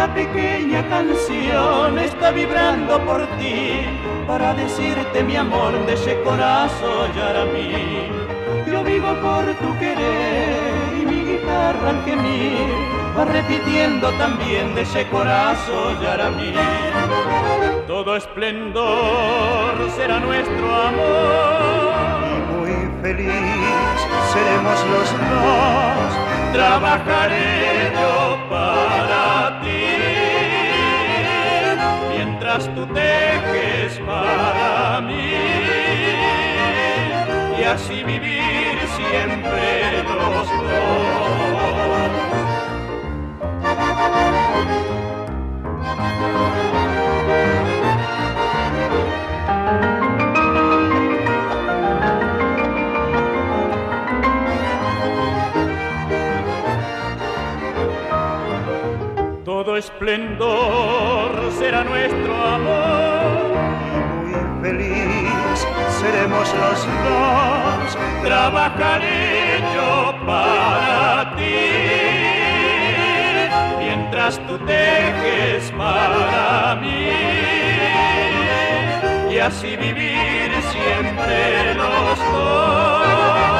esta pequeña canción está vibrando por ti, para decirte mi amor de ese corazón yaramí. Yo vivo por tu querer y mi guitarra al gemir va repitiendo también de ese corazón yaramí. Todo esplendor será nuestro amor y muy feliz seremos los dos. Trabajaré yo para ti mientras tú tejes para mí y así vivir siempre los dos. Todo esplendor será nuestro amor y muy feliz seremos los dos. Trabajaré yo para ti mientras tú tejes para mí y así vivir siempre los dos.